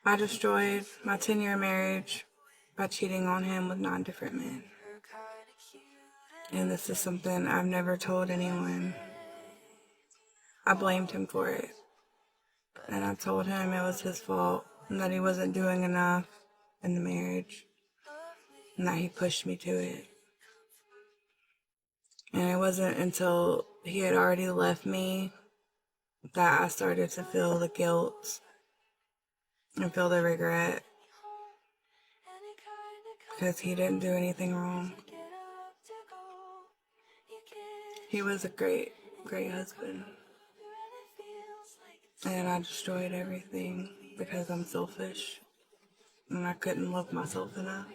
I destroyed my 10-year marriage by cheating on him with 9 different men. And this is something I've never told anyone. I blamed him for it. And I told him it was his fault and that he wasn't doing enough in the marriage and that he pushed me to it. And it wasn't until he had already left me that I started to feel the guilt and feel the regret because he didn't do anything wrong. He was a great, great husband. And I destroyed everything because I'm selfish and I couldn't love myself enough.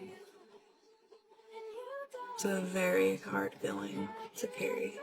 It's a very hard feeling to carry.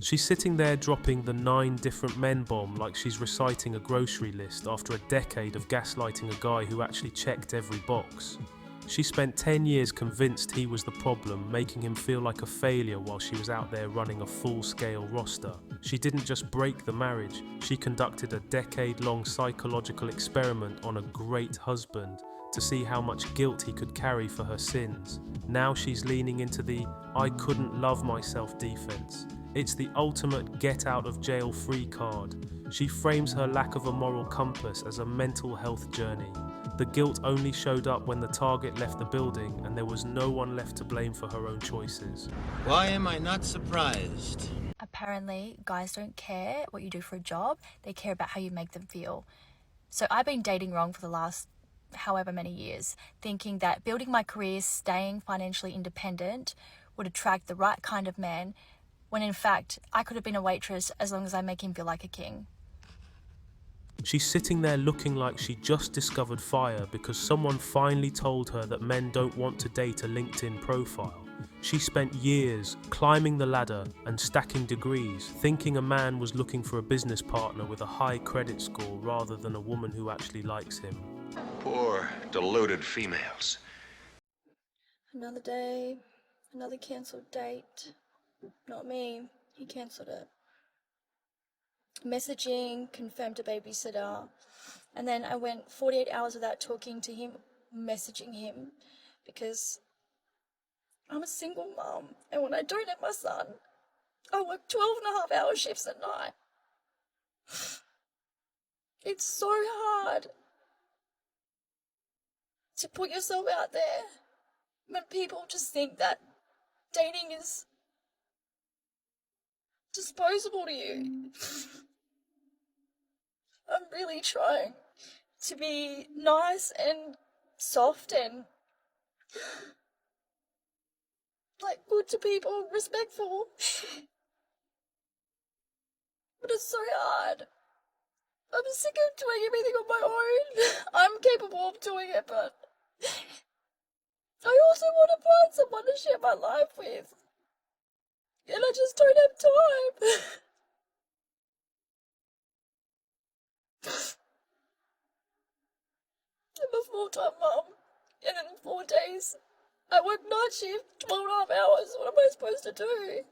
She's sitting there dropping the 9 different men bomb like she's reciting a grocery list after a decade of gaslighting a guy who actually checked every box. She spent 10 years convinced he was the problem, making him feel like a failure while she was out there running a full-scale roster. She didn't just break the marriage, she conducted a decade-long psychological experiment on a great husband to see how much guilt he could carry for her sins. Now she's leaning into the "I couldn't love myself" defense. It's the ultimate get-out-of-jail-free card. She frames her lack of a moral compass as a mental health journey. The guilt only showed up when the target left the building and there was no one left to blame for her own choices. Why am I not surprised? Apparently, guys don't care what you do for a job, they care about how you make them feel. So I've been dating wrong for the last however many years, thinking that building my career, staying financially independent would attract the right kind of man, when in fact, I could have been a waitress as long as I make him feel like a king. She's sitting there looking like she just discovered fire because someone finally told her that men don't want to date a LinkedIn profile. She spent years climbing the ladder and stacking degrees, thinking a man was looking for a business partner with a high credit score rather than a woman who actually likes him. Poor, deluded females. Another day, another cancelled date. Not me, he cancelled it. Messaging, confirmed a babysitter, and then I went 48 hours without talking to him, messaging him, because I'm a single mum, and when I don't have my son, I work 12.5-hour shifts at night. It's so hard to put yourself out there when people just think that dating is disposable to you. I'm really trying to be nice and soft and like good to people, respectful. But it's so hard. I'm sick of doing everything on my own. I'm capable of doing it, but I also want to find someone to share my life with. And I just don't have time. I'm a full-time mum, and in 4 days, I work night shift, 12.5 hours. What am I supposed to do?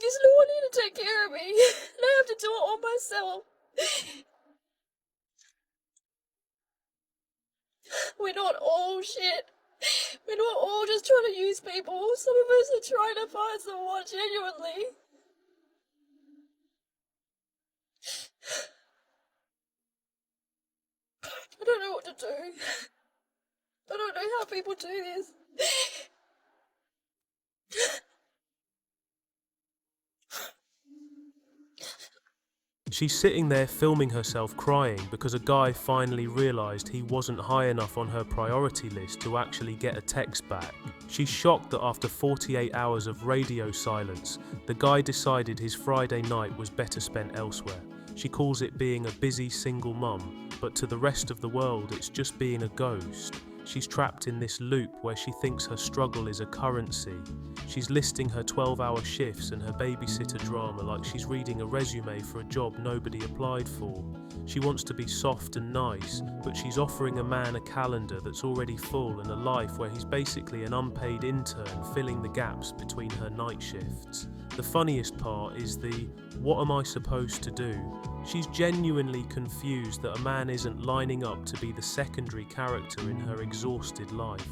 There's no one here to take care of me, and I have to do it all myself. We're not all shit. We're not all just trying to use people. Some of us are trying to find someone genuinely. I don't know what to do. I don't know how people do this. She's sitting there filming herself crying because a guy finally realised he wasn't high enough on her priority list to actually get a text back. She's shocked that after 48 hours of radio silence, the guy decided his Friday night was better spent elsewhere. She calls it being a busy single mum, but to the rest of the world it's just being a ghost. She's trapped in this loop where she thinks her struggle is a currency. She's listing her 12-hour shifts and her babysitter drama like she's reading a resume for a job nobody applied for. She wants to be soft and nice, but she's offering a man a calendar that's already full and a life where he's basically an unpaid intern filling the gaps between her night shifts. The funniest part is the "what am I supposed to do?" She's genuinely confused that a man isn't lining up to be the secondary character in her exhausted life.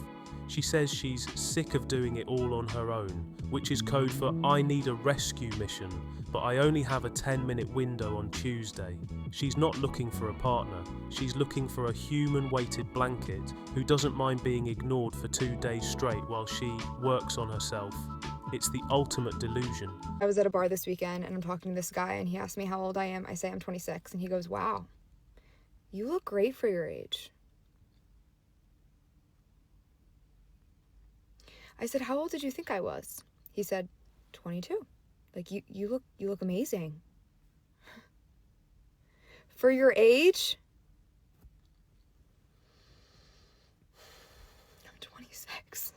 She says she's sick of doing it all on her own, which is code for "I need a rescue mission, but I only have a 10-minute window on Tuesday." She's not looking for a partner, she's looking for a human-weighted blanket who doesn't mind being ignored for 2 days straight while she works on herself. It's the ultimate delusion. I was at a bar this weekend and I'm talking to this guy and he asked me how old I am. I say I'm 26 and he goes, "Wow, you look great for your age." I said, "How old did you think I was?" He said, 22. Like, you look amazing. For your age? I'm 26.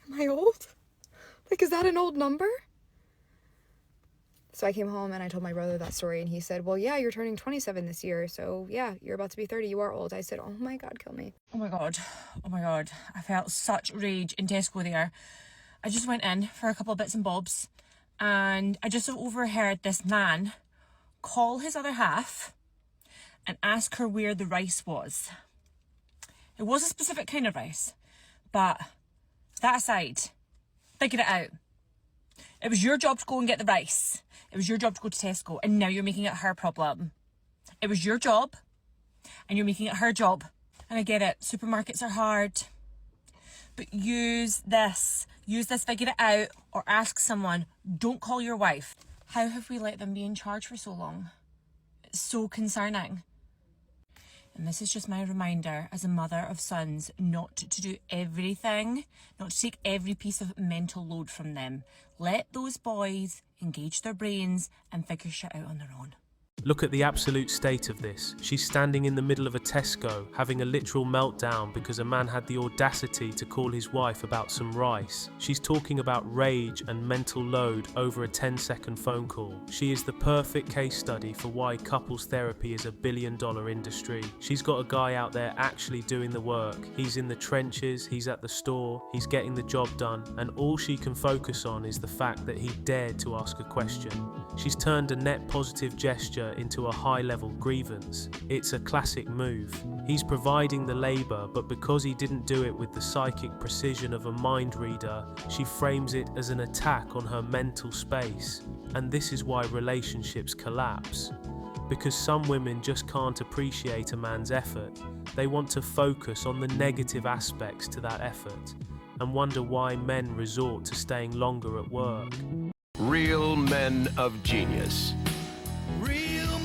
Am I old? Like, is that an old number? So I came home and I told my brother that story and he said, "Well, yeah, you're turning 27 this year. So yeah, you're about to be 30. You are old." I said, "Oh my God, kill me." Oh my God. Oh my God. I felt such rage in Tesco there. I just went in for a couple of bits and bobs and I just overheard this man call his other half and ask her where the rice was. It was a specific kind of rice, but that aside, figure it out. It was your job to go and get the rice. It was your job to go to Tesco, and now you're making it her problem. It was your job, and you're making it her job. And I get it, supermarkets are hard. But use this, figure it out, or ask someone. Don't call your wife. How have we let them be in charge for so long? It's so concerning. And this is just my reminder as a mother of sons not to do everything, not to take every piece of mental load from them. Let those boys engage their brains and figure shit out on their own. Look at the absolute state of this. She's standing in the middle of a Tesco, having a literal meltdown because a man had the audacity to call his wife about some rice. She's talking about rage and mental load over a 10-second phone call. She is the perfect case study for why couples therapy is a billion-dollar industry. She's got a guy out there actually doing the work. He's in the trenches, he's at the store, he's getting the job done, and all she can focus on is the fact that he dared to ask a question. She's turned a net positive gesture into a high-level grievance. It's a classic move. He's providing the labour, but because he didn't do it with the psychic precision of a mind reader, she frames it as an attack on her mental space. And this is why relationships collapse. Because some women just can't appreciate a man's effort. They want to focus on the negative aspects to that effort, and wonder why men resort to staying longer at work. Real men of genius. Real